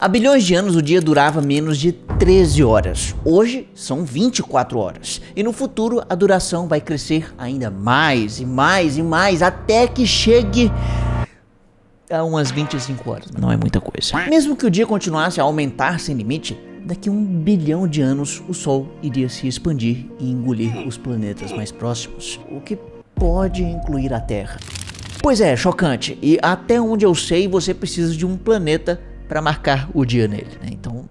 Há bilhões de anos o dia durava menos de 13 horas. Hoje são 24 horas. E no futuro a duração vai crescer ainda mais e mais e mais até que chegue a umas 25 horas. Não é muita coisa. Mesmo que o dia continuasse a aumentar sem limite, daqui a 1 bilhão de anos o Sol iria se expandir e engolir os planetas mais próximos, o que pode incluir a Terra. Pois é, chocante. E até onde eu sei, você precisa de um planeta para marcar o dia nele, né? Então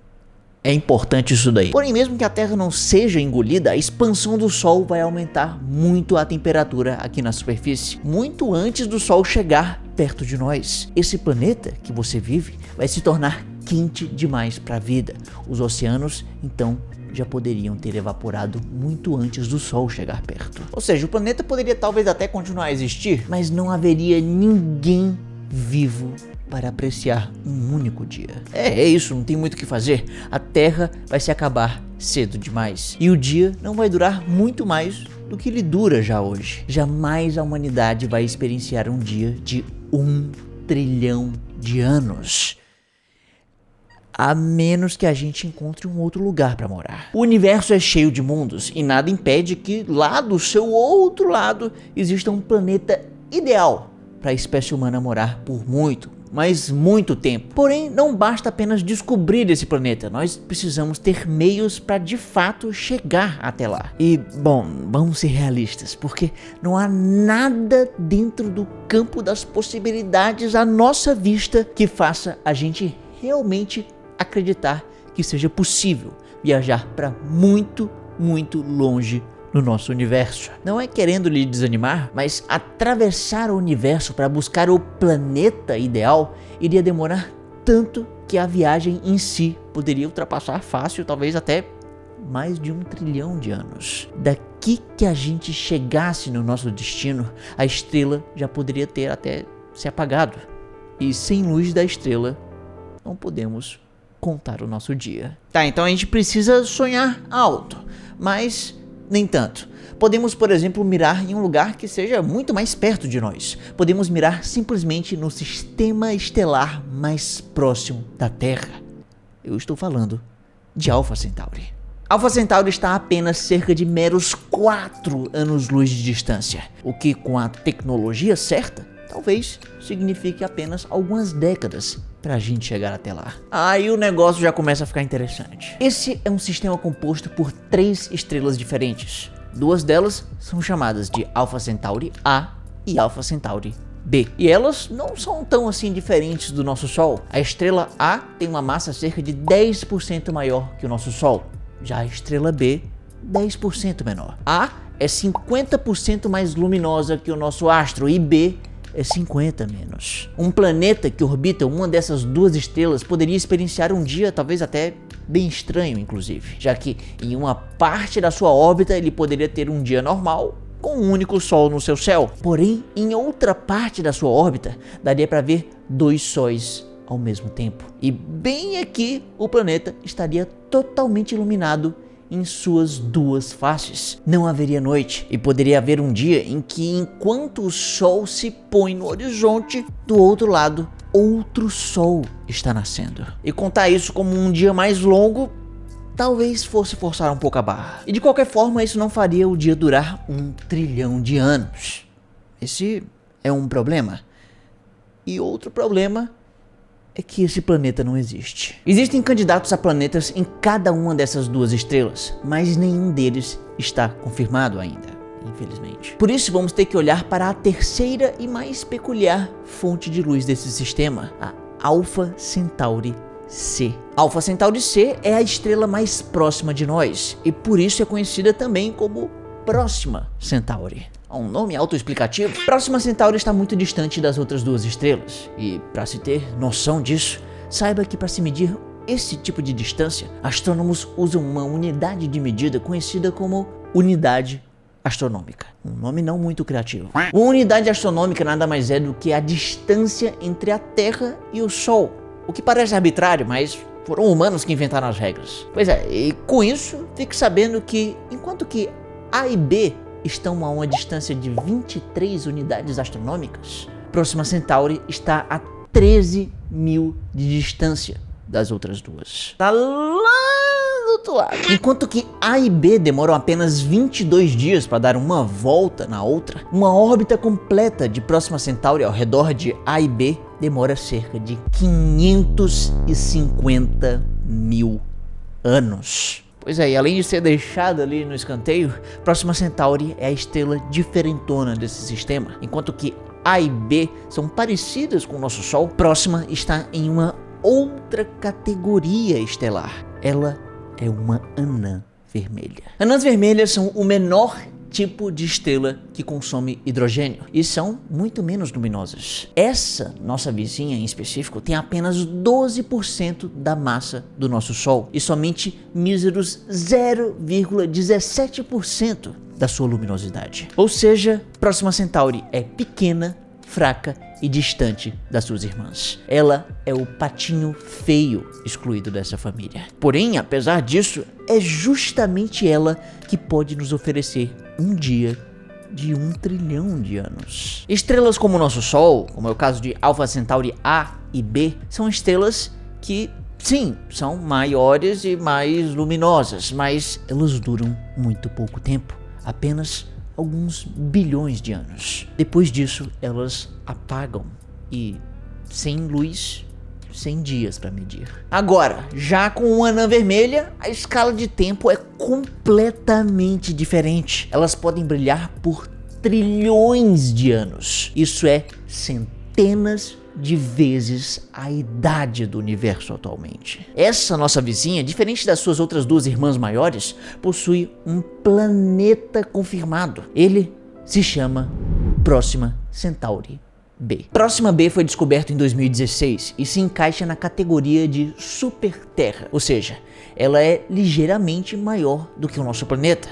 é importante isso daí. Porém, mesmo que a Terra não seja engolida, a expansão do Sol vai aumentar muito a temperatura aqui na superfície, muito antes do Sol chegar perto de nós. Esse planeta que você vive vai se tornar quente demais para a vida. Os oceanos, então, já poderiam ter evaporado muito antes do Sol chegar perto. Ou seja, o planeta poderia talvez até continuar a existir, mas não haveria ninguém vivo para apreciar um único dia. É isso, não tem muito o que fazer. A Terra vai se acabar cedo demais. E o dia não vai durar muito mais do que ele dura já hoje. Jamais a humanidade vai experienciar um dia de 1 trilhão de anos. A menos que a gente encontre um outro lugar para morar. O universo é cheio de mundos e nada impede que lá do seu outro lado exista um planeta ideal para a espécie humana morar por muito, mas muito tempo. Porém, não basta apenas descobrir esse planeta, nós precisamos ter meios para de fato chegar até lá. E, bom, vamos ser realistas, porque não há nada dentro do campo das possibilidades à nossa vista que faça a gente realmente acreditar que seja possível viajar para muito, muito longe no nosso universo. Não é querendo lhe desanimar, mas atravessar o universo para buscar o planeta ideal iria demorar tanto que a viagem em si poderia ultrapassar fácil, talvez até mais de 1 trilhão de anos. Daqui que a gente chegasse no nosso destino, a estrela já poderia ter até se apagado. E sem luz da estrela, não podemos contar o nosso dia. Tá, então a gente precisa sonhar alto, mas nem tanto. Podemos, por exemplo, mirar em um lugar que seja muito mais perto de nós. Podemos mirar simplesmente no sistema estelar mais próximo da Terra. Eu estou falando de Alpha Centauri. Alpha Centauri está a apenas cerca de meros 4 anos-luz de distância, o que com a tecnologia certa, talvez signifique apenas algumas décadas para a gente chegar até lá. Aí o negócio já começa a ficar interessante. Esse é um sistema composto por 3 estrelas diferentes. 2 delas são chamadas de Alpha Centauri A e Alpha Centauri B. E elas não são tão assim diferentes do nosso Sol. A estrela A tem uma massa cerca de 10% maior que o nosso Sol. Já a estrela B, 10% menor. A é 50% mais luminosa que o nosso astro e B é 50 menos. Um planeta que orbita uma dessas 2 estrelas poderia experienciar um dia talvez até bem estranho, inclusive, já que em uma parte da sua órbita ele poderia ter um dia normal com um único sol no seu céu. Porém, em outra parte da sua órbita daria para ver 2 sóis ao mesmo tempo. E bem aqui o planeta estaria totalmente iluminado em suas 2 faces. Não haveria noite e poderia haver um dia em que, enquanto o Sol se põe no horizonte, do outro lado, outro Sol está nascendo. E contar isso como um dia mais longo, talvez fosse forçar um pouco a barra. E de qualquer forma, isso não faria o dia durar 1 trilhão de anos. Esse é um problema. E outro problema é que esse planeta não existe. Existem candidatos a planetas em cada uma dessas 2 estrelas, mas nenhum deles está confirmado ainda, infelizmente. Por isso vamos ter que olhar para a terceira e mais peculiar fonte de luz desse sistema, a Alpha Centauri C. Alpha Centauri C é a estrela mais próxima de nós e por isso é conhecida também como Próxima Centauri. Um nome autoexplicativo. Próxima Centauri está muito distante das outras 2 estrelas e, para se ter noção disso, saiba que para se medir esse tipo de distância, astrônomos usam uma unidade de medida conhecida como unidade astronômica. Um nome não muito criativo. Uma unidade astronômica nada mais é do que a distância entre a Terra e o Sol, o que parece arbitrário, mas foram humanos que inventaram as regras. Pois é, e com isso, fique sabendo que, enquanto que A e B estão a uma distância de 23 unidades astronômicas, Próxima Centauri está a 13.000 de distância das outras duas. Tá lá do outro lado. Enquanto que A e B demoram apenas 22 dias para dar uma volta na outra, uma órbita completa de Próxima Centauri ao redor de A e B demora cerca de 550 mil anos. Pois é, e além de ser deixada ali no escanteio, Próxima Centauri é a estrela diferentona desse sistema. Enquanto que A e B são parecidas com o nosso Sol, Próxima está em uma outra categoria estelar. Ela é uma anã vermelha. Anãs vermelhas são o menor tipo de estrela que consome hidrogênio e são muito menos luminosas. Essa nossa vizinha em específico tem apenas 12% da massa do nosso Sol e somente míseros 0,17% da sua luminosidade. Ou seja, Próxima Centauri é pequena, fraca e distante das suas irmãs. Ela é o patinho feio excluído dessa família. Porém, apesar disso, é justamente ela que pode nos oferecer um dia de 1 trilhão de anos. Estrelas como o nosso Sol, como é o caso de Alpha Centauri A e B, são estrelas que, sim, são maiores e mais luminosas, mas elas duram muito pouco tempo, apenas alguns bilhões de anos. Depois disso, elas apagam e sem luz, sem dias para medir. Agora, já com uma anã vermelha, a escala de tempo é completamente diferente. Elas podem brilhar por trilhões de anos. Isso é centenas de vezes a idade do universo atualmente. Essa nossa vizinha, diferente das suas outras duas irmãs maiores, possui um planeta confirmado. Ele se chama Próxima Centauri B. Próxima B foi descoberto em 2016 e se encaixa na categoria de superterra, ou seja, ela é ligeiramente maior do que o nosso planeta.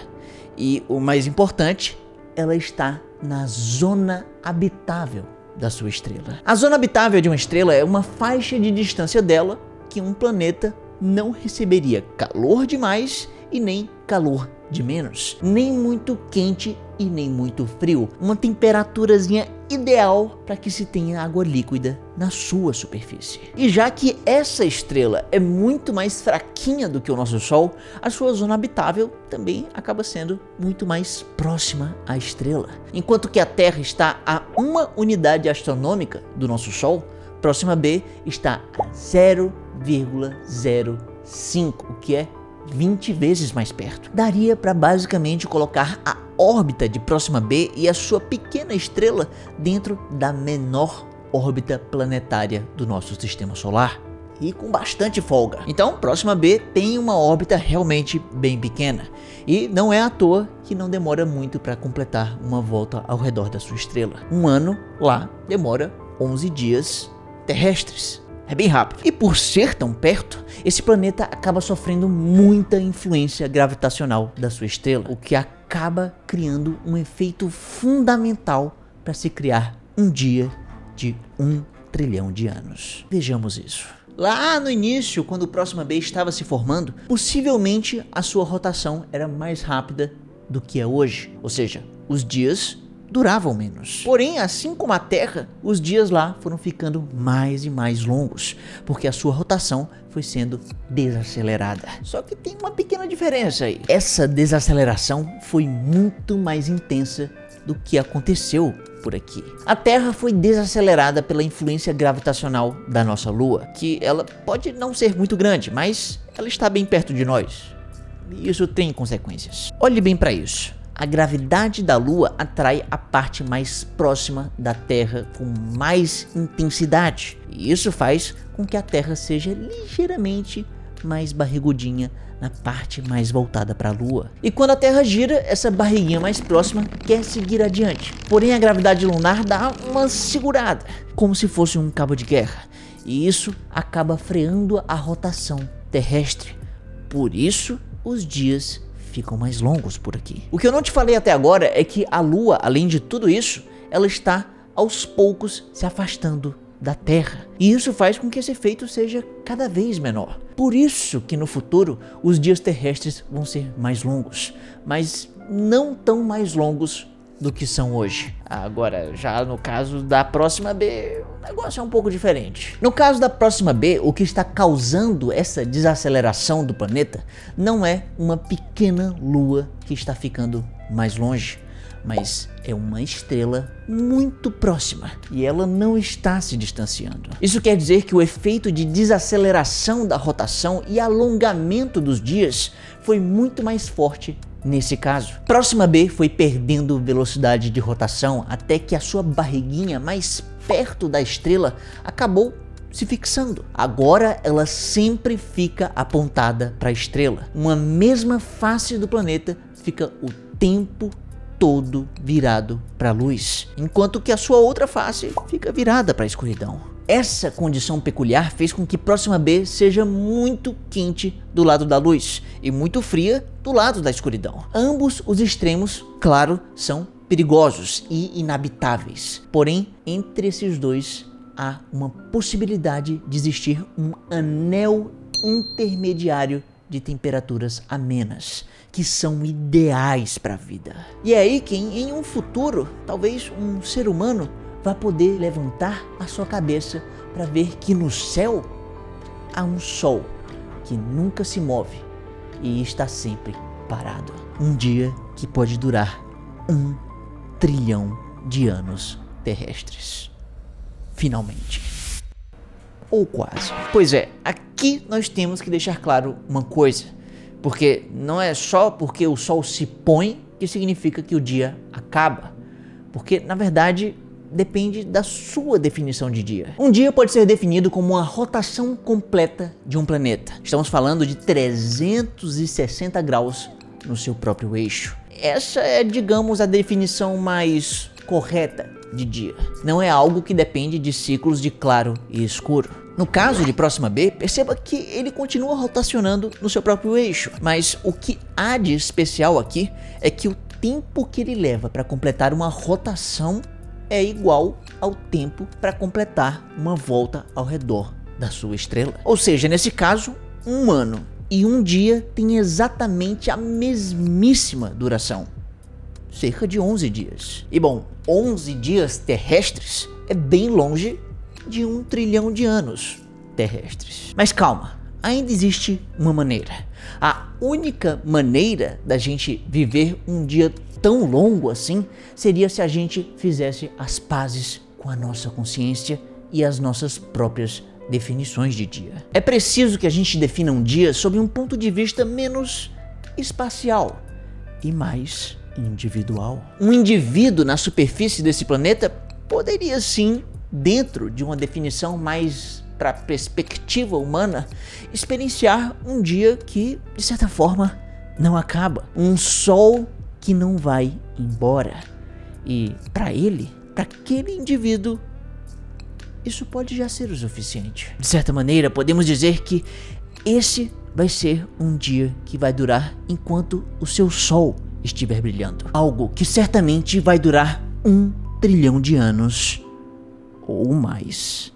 E o mais importante, ela está na zona habitável da sua estrela. A zona habitável de uma estrela é uma faixa de distância dela que um planeta não receberia calor demais e nem calor de menos, nem muito quente e nem muito frio, uma temperaturazinha ideal para que se tenha água líquida na sua superfície. E já que essa estrela é muito mais fraquinha do que o nosso Sol, a sua zona habitável também acaba sendo muito mais próxima à estrela. Enquanto que a Terra está a 1 unidade astronômica do nosso Sol, Próxima B está a 0,05, o que é 20 vezes mais perto. Daria para basicamente colocar a órbita de Próxima B e a sua pequena estrela dentro da menor órbita planetária do nosso sistema solar, e com bastante folga. Então, Próxima B tem uma órbita realmente bem pequena, e não é à toa que não demora muito para completar uma volta ao redor da sua estrela. Um ano lá demora 11 dias terrestres. É bem rápido. E por ser tão perto, esse planeta acaba sofrendo muita influência gravitacional da sua estrela, o que acaba criando um efeito fundamental para se criar um dia de 1 trilhão de anos. Vejamos isso. Lá no início, quando o Próxima B estava se formando, possivelmente a sua rotação era mais rápida do que é hoje, ou seja, os dias duravam menos. Porém, assim como a Terra, os dias lá foram ficando mais e mais longos, porque a sua rotação foi sendo desacelerada. Só que tem uma pequena diferença aí. Essa desaceleração foi muito mais intensa do que aconteceu por aqui. A Terra foi desacelerada pela influência gravitacional da nossa Lua, que ela pode não ser muito grande, mas ela está bem perto de nós. E isso tem consequências. Olhe bem para isso. A gravidade da Lua atrai a parte mais próxima da Terra com mais intensidade. E isso faz com que a Terra seja ligeiramente mais barrigudinha na parte mais voltada para a Lua. E quando a Terra gira, essa barriguinha mais próxima quer seguir adiante. Porém, a gravidade lunar dá uma segurada, como se fosse um cabo de guerra. E isso acaba freando a rotação terrestre. Por isso, os dias ficam mais longos por aqui. O que eu não te falei até agora é que a Lua, além de tudo isso, ela está aos poucos se afastando da Terra. E isso faz com que esse efeito seja cada vez menor. Por isso que no futuro os dias terrestres vão ser mais longos, mas não tão mais longos do que são hoje. Agora, já no caso da Próxima B, o negócio é um pouco diferente. No caso da Próxima B, o que está causando essa desaceleração do planeta não é uma pequena lua que está ficando mais longe, mas é uma estrela muito próxima e ela não está se distanciando. Isso quer dizer que o efeito de desaceleração da rotação e alongamento dos dias foi muito mais forte nesse caso. Próxima B foi perdendo velocidade de rotação até que a sua barriguinha mais perto da estrela acabou se fixando. Agora ela sempre fica apontada para a estrela. Uma mesma face do planeta fica o tempo todo virado para a luz, enquanto que a sua outra face fica virada para a escuridão. Essa condição peculiar fez com que Próxima B seja muito quente do lado da luz e muito fria do lado da escuridão. Ambos os extremos, claro, são perigosos e inabitáveis. Porém, entre esses dois há uma possibilidade de existir um anel intermediário de temperaturas amenas, que são ideais para a vida. E é aí que em um futuro, talvez um ser humano vá poder levantar a sua cabeça para ver que no céu há um sol que nunca se move e está sempre parado. Um dia que pode durar 1 trilhão de anos terrestres. Finalmente. Ou quase. Pois é, aqui nós temos que deixar claro uma coisa, porque não é só porque o sol se põe que significa que o dia acaba, porque na verdade depende da sua definição de dia. Um dia pode ser definido como uma rotação completa de um planeta. Estamos falando de 360 graus no seu próprio eixo. Essa é, digamos, a definição mais correta de dia. Não é algo que depende de ciclos de claro e escuro. No caso de Próxima B, perceba que ele continua rotacionando no seu próprio eixo, mas o que há de especial aqui é que o tempo que ele leva para completar uma rotação é igual ao tempo para completar uma volta ao redor da sua estrela. Ou seja, nesse caso, um ano e um dia têm exatamente a mesmíssima duração. Cerca de 11 dias. E bom, 11 dias terrestres é bem longe de 1 trilhão de anos terrestres. Mas calma, ainda existe uma maneira. A única maneira da gente viver um dia tão longo assim seria se a gente fizesse as pazes com a nossa consciência e as nossas próprias definições de dia. É preciso que a gente defina um dia sob um ponto de vista menos espacial e mais individual. Um indivíduo na superfície desse planeta poderia sim, dentro de uma definição mais para perspectiva humana, experienciar um dia que, de certa forma, não acaba. Um sol que não vai embora. E para ele, para aquele indivíduo, isso pode já ser o suficiente. De certa maneira, podemos dizer que esse vai ser um dia que vai durar enquanto o seu sol estiver brilhando. Algo que certamente vai durar 1 trilhão de anos ou mais.